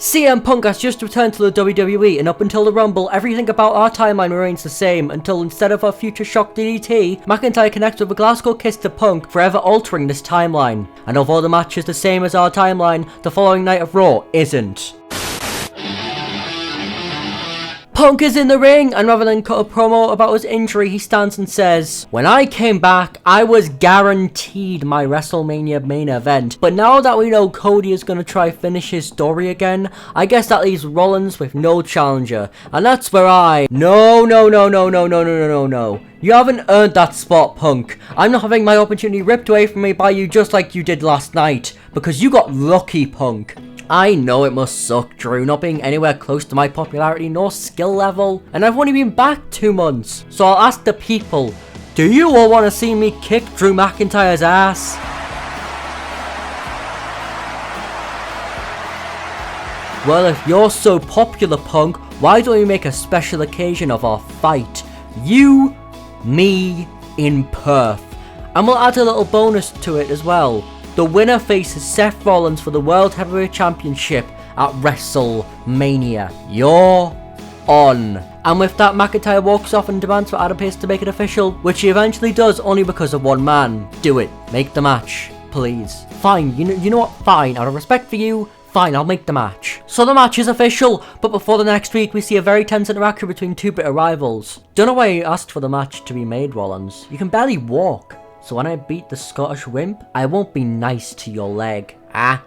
CM Punk has just returned to the WWE, and up until the Rumble, everything about our timeline remains the same, until instead of a future shock DDT, McIntyre connects with a Glasgow kiss to Punk, forever altering this timeline. And although the match is the same as our timeline, the following night of Raw isn't. Punk is in the ring, and rather than cut a promo about his injury, he stands and says, "When I came back, I was guaranteed my WrestleMania main event. But now that we know Cody is going to try finish his story again, I guess that leaves Rollins with no challenger. And that's where No. You haven't earned that spot, Punk. I'm not having my opportunity ripped away from me by you just like you did last night. Because you got lucky, Punk. I know it must suck, Drew, not being anywhere close to my popularity nor skill level, and I've only been back 2 months, so I'll ask the people, do you all want to see me kick Drew McIntyre's ass? Well, if you're so popular, Punk, why don't we make a special occasion of our fight? You, me, in Perth. And we'll add a little bonus to it as well. The winner faces Seth Rollins for the World Heavyweight Championship at WrestleMania. You're on. And with that, McIntyre walks off and demands for Adam Pearce to make it official, which he eventually does only because of one man. Do it. Make the match. Please. Fine. You know what? Fine. Out of respect for you, fine, I'll make the match. So the match is official, but before the next week, we see a very tense interaction between two bitter rivals. Don't know why you asked for the match to be made, Rollins. You can barely walk. So when I beat the Scottish wimp, I won't be nice to your leg. And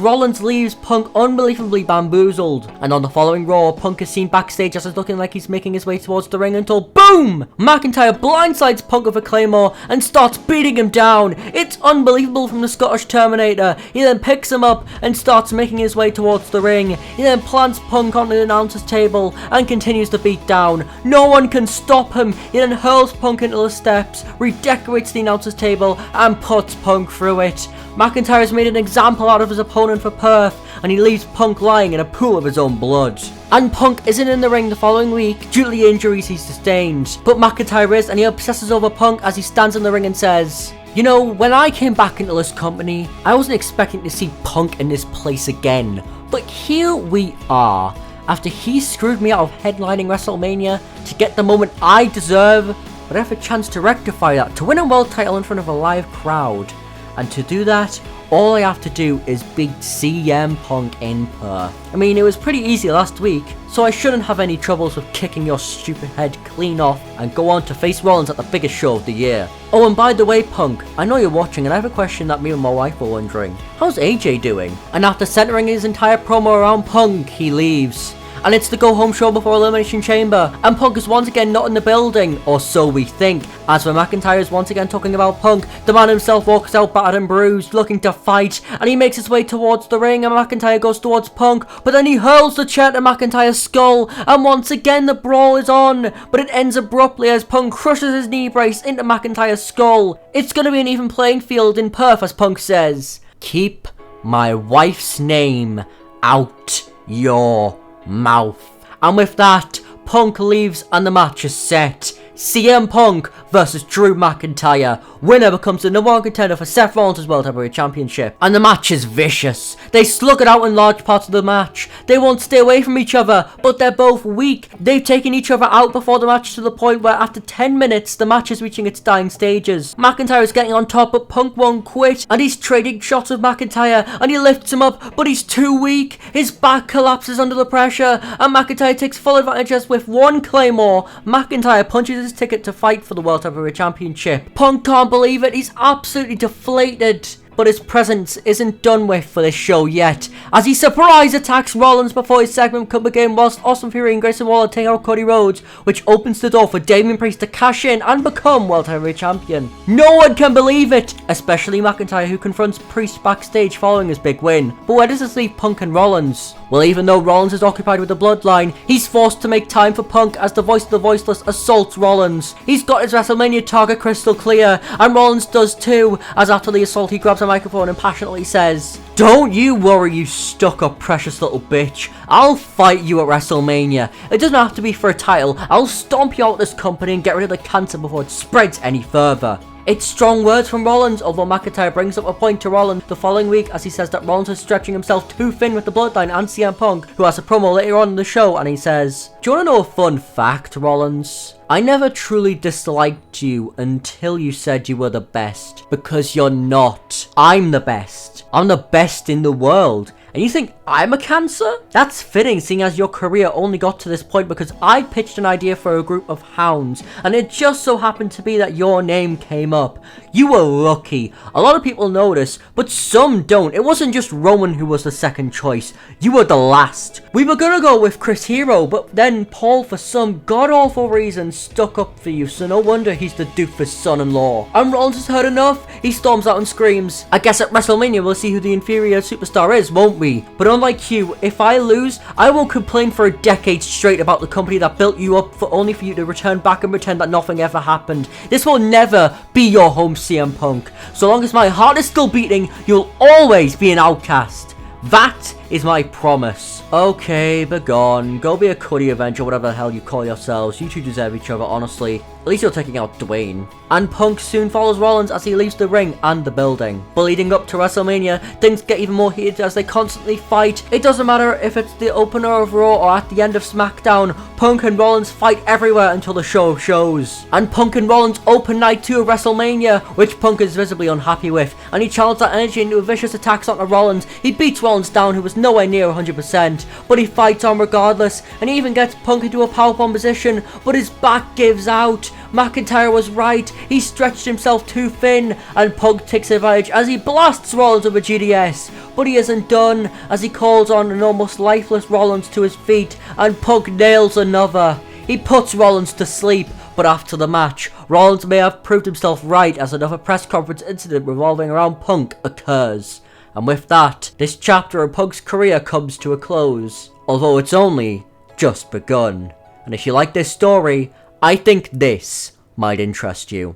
Rollins leaves Punk unbelievably bamboozled. And on the following Raw, Punk is seen backstage as it's looking like he's making his way towards the ring until BOOM! McIntyre blindsides Punk with a Claymore and starts beating him down. It's unbelievable from the Scottish Terminator. He then picks him up and starts making his way towards the ring. He then plants Punk onto the announcer's table and continues to beat down. No one can stop him. He then hurls Punk into the steps, redecorates the announcer's table and puts Punk through it. McIntyre has made an example out of his opponent for Perth, and he leaves Punk lying in a pool of his own blood. And Punk isn't in the ring the following week due to the injuries he sustained, but McIntyre is, and he obsesses over Punk as he stands in the ring and says, "You know, when I came back into this company, I wasn't expecting to see Punk in this place again, but here we are. After he screwed me out of headlining WrestleMania to get the moment I deserve, but I have a chance to rectify that, to win a world title in front of a live crowd. And to do that, all I have to do is beat CM Punk in Perth. I mean, it was pretty easy last week, so I shouldn't have any troubles with kicking your stupid head clean off and go on to face Rollins at the biggest show of the year. Oh, and by the way, Punk, I know you're watching and I have a question that me and my wife were wondering. How's AJ doing?" And after centering his entire promo around Punk, he leaves. And it's the go-home show before Elimination Chamber, and Punk is once again not in the building, or so we think. As for McIntyre is once again talking about Punk, the man himself walks out battered and bruised, looking to fight, and he makes his way towards the ring, and McIntyre goes towards Punk, but then he hurls the chair to McIntyre's skull, and once again the brawl is on, but it ends abruptly as Punk crushes his knee brace into McIntyre's skull. It's gonna be an even playing field in Perth, as Punk says. Keep my wife's name out your mouth. And with that, Punk leaves and the match is set. CM Punk versus Drew McIntyre. Winner becomes the #1 contender for Seth Rollins' World Heavyweight Championship. And the match is vicious. They slug it out in large parts of the match. They won't stay away from each other, but they're both weak. They've taken each other out before the match to the point where after 10 minutes, the match is reaching its dying stages. McIntyre is getting on top, but Punk won't quit. And he's trading shots with McIntyre, and he lifts him up, but he's too weak. His back collapses under the pressure, and McIntyre takes full advantage as with one Claymore, McIntyre punches his ticket to fight for the World Heavyweight Championship. Punk can't believe it, he's absolutely deflated. But his presence isn't done with for this show yet, as he surprise attacks Rollins before his segment can begin, whilst Austin Theory and Grayson Waller take out Cody Rhodes, which opens the door for Damian Priest to cash in and become World Heavyweight Champion. No one can believe it, especially McIntyre, who confronts Priest backstage following his big win. But where does this leave Punk and Rollins? Well, even though Rollins is occupied with the bloodline, he's forced to make time for Punk as the voice of the voiceless assaults Rollins. He's got his WrestleMania target crystal clear, and Rollins does too, as after the assault he grabs a microphone and passionately says, "Don't you worry, you stuck-up precious little bitch. I'll fight you at WrestleMania. It doesn't have to be for a title. I'll stomp you out of this company and get rid of the cancer before it spreads any further." It's strong words from Rollins, although McIntyre brings up a point to Rollins the following week as he says that Rollins is stretching himself too thin with the Bloodline and CM Punk, who has a promo later on in the show, and he says, "Do you want to know a fun fact, Rollins? I never truly disliked you until you said you were the best, because you're not. I'm the best. I'm the best in the world. And you think I'm a cancer? That's fitting, seeing as your career only got to this point because I pitched an idea for a group of hounds, and it just so happened to be that your name came up. You were lucky. A lot of people notice, but some don't. It wasn't just Roman who was the second choice. You were the last. We were gonna go with Chris Hero, but then Paul, for some god-awful reason, stuck up for you, so no wonder he's the doofus son-in-law." And Rollins has heard enough. He storms out and screams, "I guess at WrestleMania we'll see who the inferior superstar is, won't we? But unlike you, if I lose, I won't complain for a decade straight about the company that built you up only for you to return back and pretend that nothing ever happened. This will never be your home, CM Punk. So long as my heart is still beating, you'll always be an outcast. That is my promise." Okay, begone. Go be a Cody Avenger, whatever the hell you call yourselves. You two deserve each other, honestly. At least you're taking out Dwayne. And Punk soon follows Rollins as he leaves the ring and the building. But leading up to WrestleMania, things get even more heated as they constantly fight. It doesn't matter if it's the opener of Raw or at the end of SmackDown, Punk and Rollins fight everywhere until the show shows. And Punk and Rollins open night 2 of WrestleMania, which Punk is visibly unhappy with, and he channels that energy into vicious attacks onto Rollins. He beats Rollins down, who was nowhere near 100%, but he fights on regardless, and he even gets Punk into a powerbomb position, but his back gives out. McIntyre was right, he stretched himself too thin, and Punk takes advantage as he blasts Rollins with a GDS. But he isn't done, as he calls on an almost lifeless Rollins to his feet, and Punk nails another. He puts Rollins to sleep, but after the match, Rollins may have proved himself right as another press conference incident revolving around Punk occurs. And with that, this chapter of Punk's career comes to a close, although it's only just begun. And if you like this story, I think this might interest you.